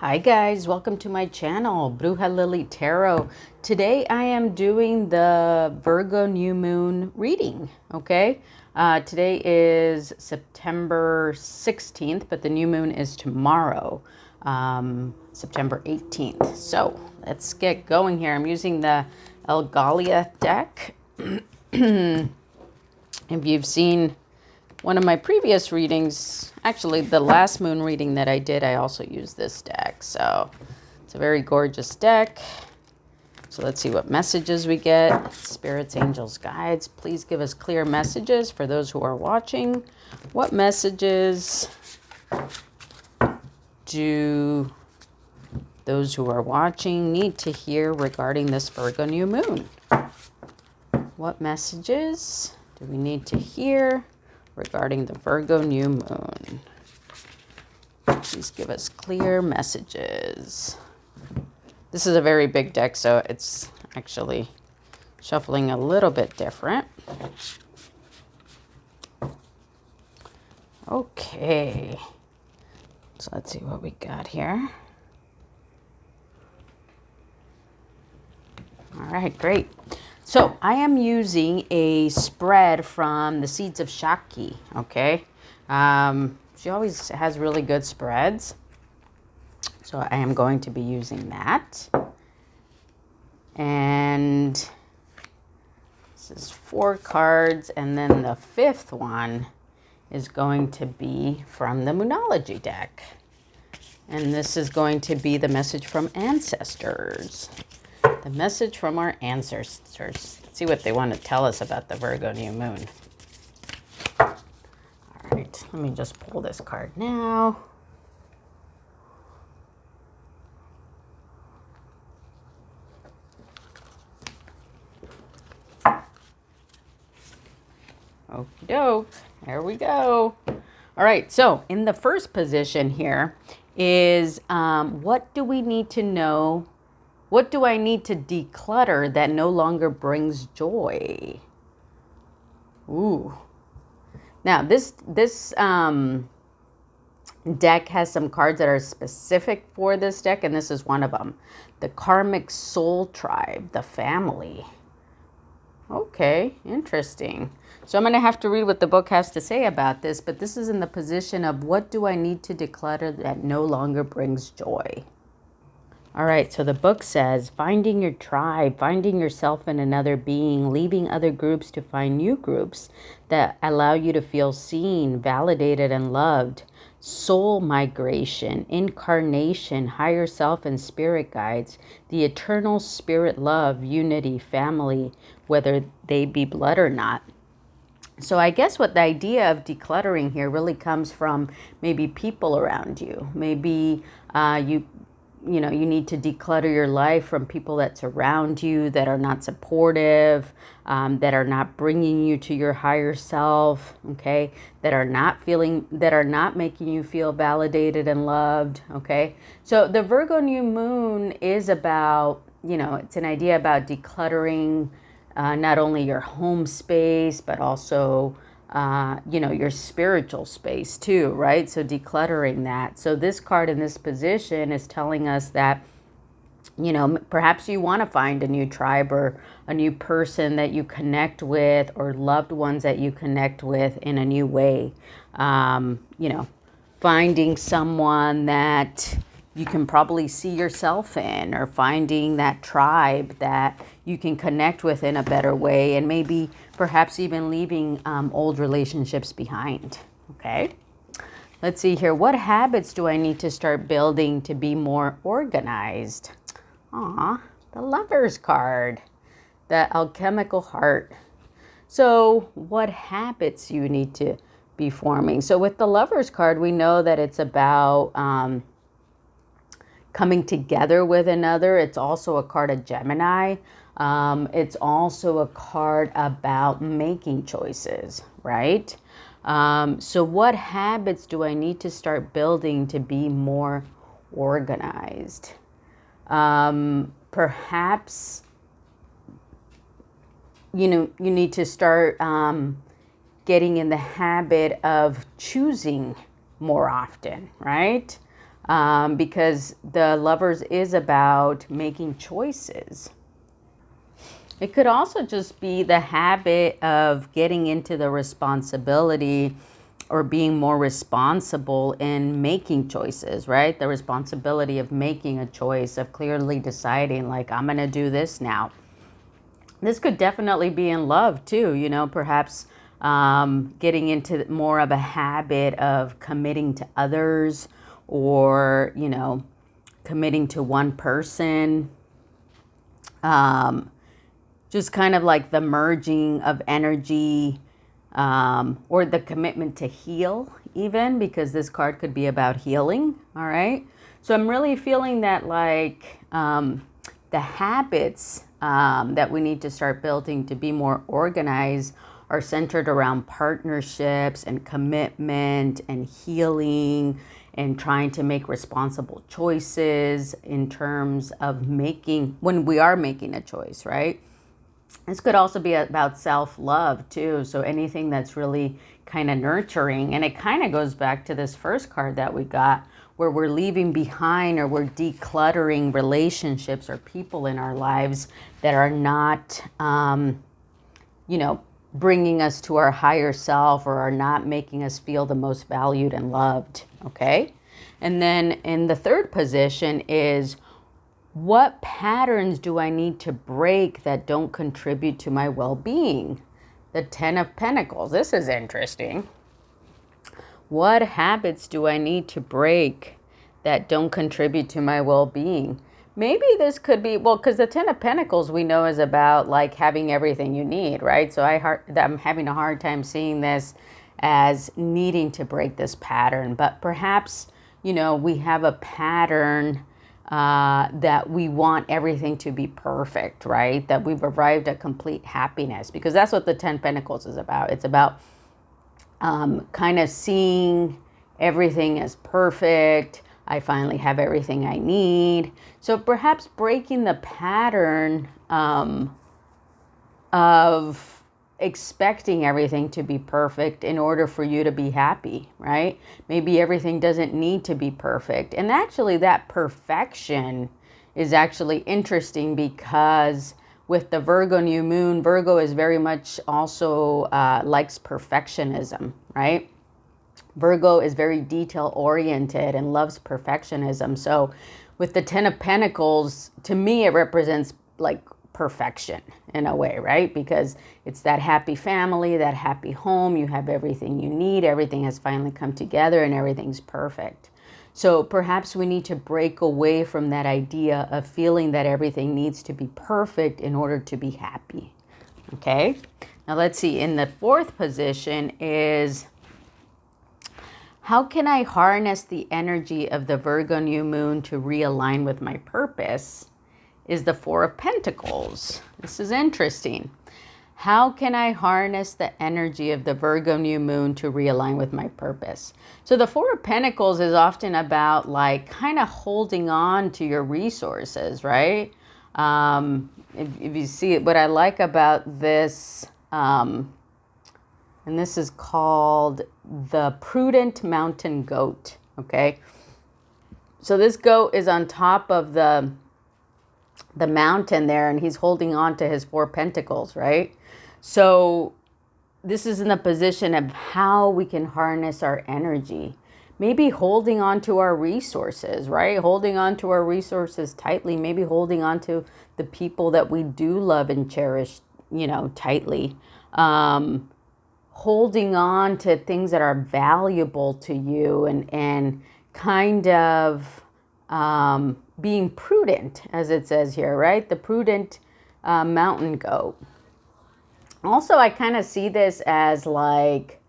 Hi guys, welcome to my channel, Bruja Lily Tarot. Today I am doing the Virgo new moon reading, okay? Today is September 16th, but the new moon is tomorrow, September 18th. So let's get going here. I'm using the Elgalia deck. If you've seen one of my previous readings, actually the last moon reading that I did, I also used this deck. So it's a very gorgeous deck. So let's see what messages we get. Spirits, angels, guides, please give us clear messages for those who are watching. What messages do those who are watching need to hear regarding this Virgo new moon? What messages do we need to hear regarding the Virgo new moon? Please give us clear messages. This is a very big deck, so it's actually shuffling a little bit different. Okay. So let's see what we got here. All right, great. So I am using a spread from the Seeds of Shakti, okay? She always has really good spreads. So I am going to be using that. And this is 4 cards, and then the 5th one is going to be from the Moonology deck. And this is going to be the message from ancestors. The message from our ancestors. Let's see what they want to tell us about the Virgo new moon. All right, let me just pull this card now. Okie doke, there we go. All right, so in the first position here is what do we need to know? What do I need to declutter that no longer brings joy? Ooh. Now, this deck has some cards that are specific for this deck, and this is one of them. The Karmic Soul Tribe, the family. Okay, interesting. So I'm going to have to read what the book has to say about this, but this is in the position of what do I need to declutter that no longer brings joy? All right, so the book says, finding your tribe, finding yourself in another being, leaving other groups to find new groups that allow you to feel seen, validated, and loved. Soul migration, incarnation, higher self and spirit guides, the eternal spirit love, unity, family, whether they be blood or not. So I guess what the idea of decluttering here really comes from maybe people around you. Maybe you need to declutter your life from people that surround you, that are not supportive, that are not bringing you to your higher self, okay? That are not making you feel validated and loved, okay? So the Virgo new moon is about, it's an idea about decluttering not only your home space, but also your spiritual space too, right? So decluttering that. So this card in this position is telling us that, perhaps you want to find a new tribe or a new person that you connect with, or loved ones that you connect with in a new way. Finding someone that you can probably see yourself in, or finding that tribe that you can connect with in a better way, and maybe perhaps even leaving old relationships behind. Okay, let's see here. What habits do I need to start building to be more organized? The Lover's card, the alchemical heart. So what habits you need to be forming? So with the Lover's card, we know that it's about coming together with another. It's also a card of Gemini. It's also a card about making choices, right? So what habits do I need to start building to be more organized? Perhaps, you need to start getting in the habit of choosing more often, right? because the Lovers is about making choices. It could also just be the habit of getting into the responsibility or being more responsible in making choices, right? The responsibility of making a choice, of clearly deciding, like, I'm going to do this now. This could definitely be in love too, you know, perhaps getting into more of a habit of committing to others, or, you know, committing to one person. Just kind of like the merging of energy, or the commitment to heal even, because this card could be about healing. All right. So I'm really feeling that, like, the habits that we need to start building to be more organized are centered around partnerships and commitment and healing, and trying to make responsible choices in terms of making, when we are making a choice, right? This could also be about self-love too. So anything that's really kind of nurturing. And it kind of goes back to this first card that we got, where we're leaving behind, or we're decluttering relationships or people in our lives that are not, you know, bringing us to our higher self, or are not making us feel the most valued and loved. Okay. And then in the third position is, what patterns do I need to break that don't contribute to my well-being? The Ten of Pentacles. This is interesting. What habits do I need to break that don't contribute to my well-being? Maybe this could be, well, because the Ten of Pentacles we know is about, like, having everything you need, right? So I'm having a hard time seeing this as needing to break this pattern. But perhaps, you know, we have a pattern that we want everything to be perfect, right? That we've arrived at complete happiness, because that's what the 10 Pentacles is about. It's about kind of seeing everything as perfect. I finally have everything I need. So perhaps breaking the pattern of expecting everything to be perfect in order for you to be happy, right? Maybe everything doesn't need to be perfect. And actually that perfection is actually interesting, because with the Virgo new moon, Virgo is very much also likes perfectionism, right? Virgo is very detail oriented and loves perfectionism. So with the 10 of Pentacles, to me, it represents like perfection in a way, right? Because it's that happy family, that happy home. You have everything you need. Everything has finally come together and everything's perfect. So perhaps we need to break away from that idea of feeling that everything needs to be perfect in order to be happy. Okay. Now let's see. In the fourth position is, how can I harness the energy of the Virgo new moon to realign with my purpose? Is the Four of Pentacles. This is interesting. How can I harness the energy of the Virgo new moon to realign with my purpose? So the Four of Pentacles is often about like kind of holding on to your resources, right? If you see it, what I like about this, and this is called the Prudent Mountain Goat, okay? So this goat is on top of the mountain there, and he's holding on to his Four Pentacles, right? So this is in the position of how we can harness our energy. Maybe holding on to our resources, right? Holding on to our resources tightly. Maybe holding on to the people that we do love and cherish, you know, tightly. Holding on to things that are valuable to you, and kind of being prudent, as it says here, right? The prudent mountain goat. Also, I kind of see this as like,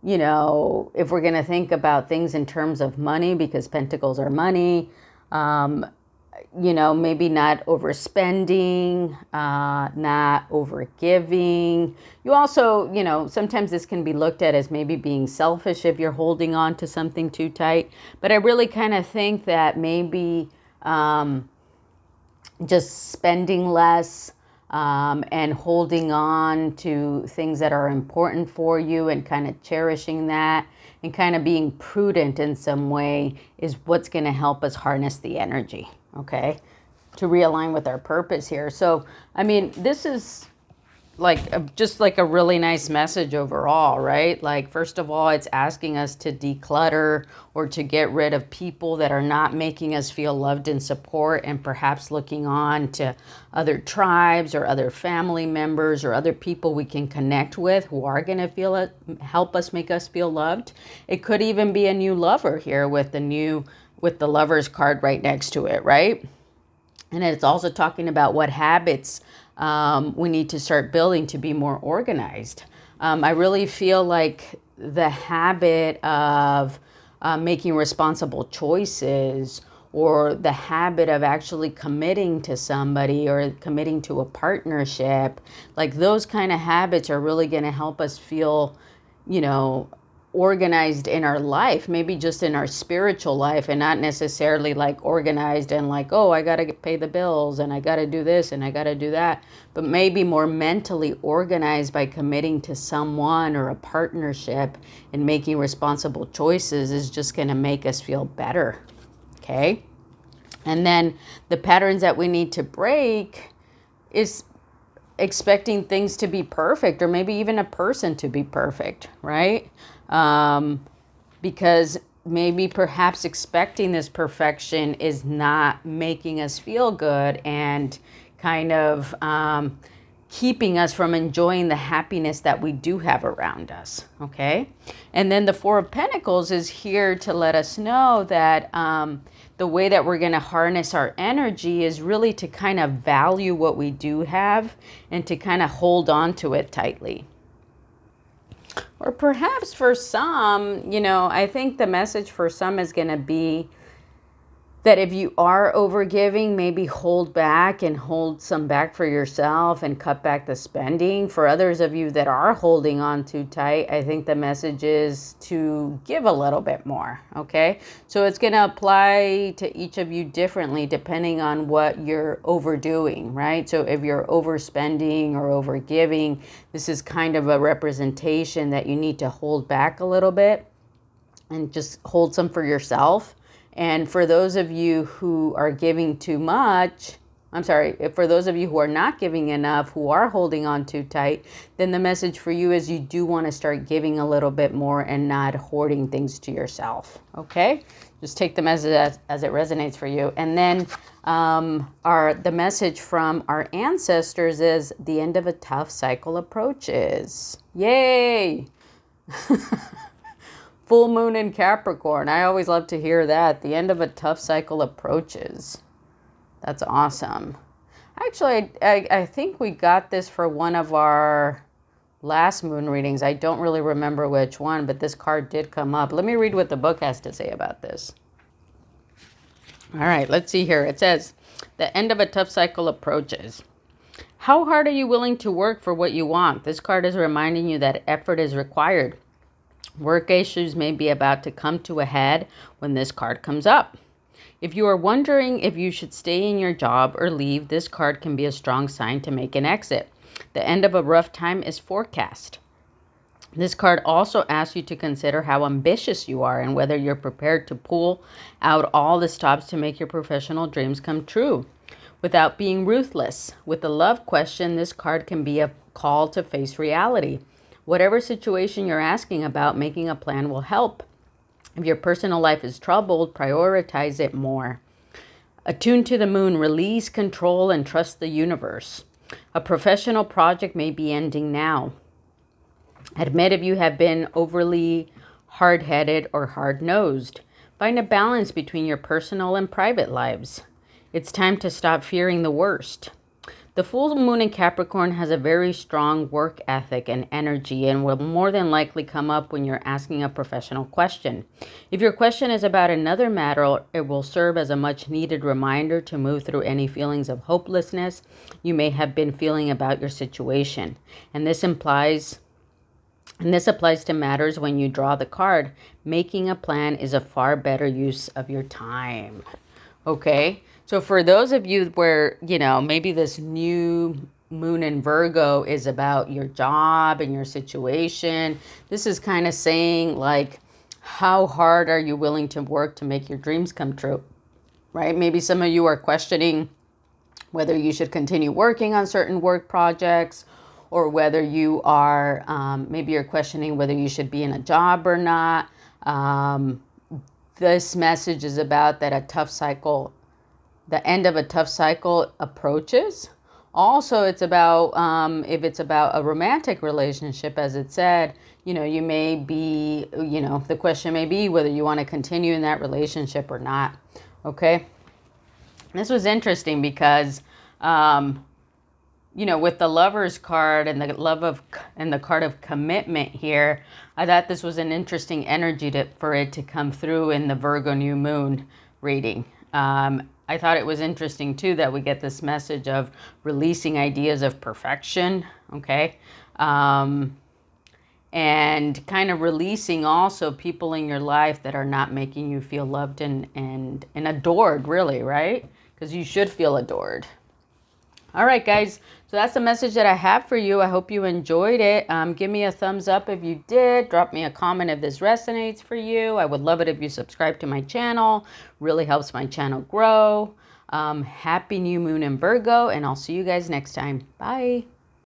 you know, if we're going to think about things in terms of money, because pentacles are money, you know, maybe not overspending, not overgiving. You also, you know, sometimes this can be looked at as maybe being selfish if you're holding on to something too tight. But I really kind of think that maybe just spending less, and holding on to things that are important for you and kind of cherishing that and kind of being prudent in some way is what's going to help us harness the energy, okay, to realign with our purpose here. So, I mean, this is like just like a really nice message overall, right? Like, first of all, it's asking us to declutter or to get rid of people that are not making us feel loved and support, and perhaps looking on to other tribes or other family members or other people we can connect with who are going to feel it, help us, make us feel loved. It could even be a new lover here with the Lover's card right next to it, right? And it's also talking about what habits we need to start building to be more organized. I really feel like the habit of making responsible choices, or the habit of actually committing to somebody or committing to a partnership, like those kind of habits are really going to help us feel, organized in our life, maybe just in our spiritual life, and not necessarily like organized and like, oh, I got to pay the bills and I got to do this and I got to do that, but maybe more mentally organized by committing to someone or a partnership and making responsible choices is just going to make us feel better. Okay. And then the patterns that we need to break is expecting things to be perfect, or maybe even a person to be perfect, right? Because maybe perhaps expecting this perfection is not making us feel good and kind of keeping us from enjoying the happiness that we do have around us, okay? And then the Four of Pentacles is here to let us know that the way that we're going to harness our energy is really to kind of value what we do have and to kind of hold on to it tightly. Or perhaps for some, I think the message for some is going to be that if you are overgiving, maybe hold back and hold some back for yourself and cut back the spending. For others of you that are holding on too tight, I think the message is to give a little bit more, okay? So it's going to apply to each of you differently depending on what you're overdoing, right? So if you're overspending or overgiving, this is kind of a representation that you need to hold back a little bit and just hold some for yourself. And for those of you who are giving too much, for those of you who are not giving enough, who are holding on too tight, then the message for you is you do want to start giving a little bit more and not hoarding things to yourself, okay? Just take the message as it resonates for you. And then the message from our ancestors is the end of a tough cycle approaches. Yay! Full moon in Capricorn. I always love to hear that. The end of a tough cycle approaches. That's awesome. Actually, I think we got this for one of our last moon readings. I don't really remember which one, but this card did come up. Let me read what the book has to say about this. All right, let's see here. It says, the end of a tough cycle approaches. How hard are you willing to work for what you want? This card is reminding you that effort is required. Work issues may be about to come to a head when this card comes up. If you are wondering if you should stay in your job or leave, this card can be a strong sign to make an exit. The end of a rough time is forecast. This card also asks you to consider how ambitious you are and whether you're prepared to pull out all the stops to make your professional dreams come true without being ruthless. With the love question, this card can be a call to face reality. Whatever situation you're asking about, making a plan will help. If your personal life is troubled, prioritize it more. Attune to the moon, release control and trust the universe. A professional project may be ending now. Admit if you have been overly hard-headed or hard-nosed. Find a balance between your personal and private lives. It's time to stop fearing the worst. The full moon in Capricorn has a very strong work ethic and energy and will more than likely come up when you're asking a professional question. If your question is about another matter, it will serve as a much needed reminder to move through any feelings of hopelessness you may have been feeling about your situation. And this applies to matters when you draw the card. Making a plan is a far better use of your time. Okay? So for those of you where, maybe this new moon in Virgo is about your job and your situation. This is kind of saying, like, how hard are you willing to work to make your dreams come true, right? Maybe some of you are questioning whether you should continue working on certain work projects, or whether you are, maybe you're questioning whether you should be in a job or not. This message is about that a tough cycle, the end of a tough cycle approaches. Also, it's about, if it's about a romantic relationship, as it said, you may be, the question may be whether you want to continue in that relationship or not. Okay. This was interesting because, with the Lovers card and the card of commitment here, I thought this was an interesting energy for it to come through in the Virgo new moon reading. I thought it was interesting too that we get this message of releasing ideas of perfection, okay? And kind of releasing also people in your life that are not making you feel loved and adored, really, right? Because you should feel adored. All right, guys. So that's the message that I have for you. I hope you enjoyed it. Give me a thumbs up if you did. Drop me a comment if this resonates for you. I would love it if you subscribe to my channel. Really helps my channel grow. Happy new moon in Virgo, and I'll see you guys next time. Bye.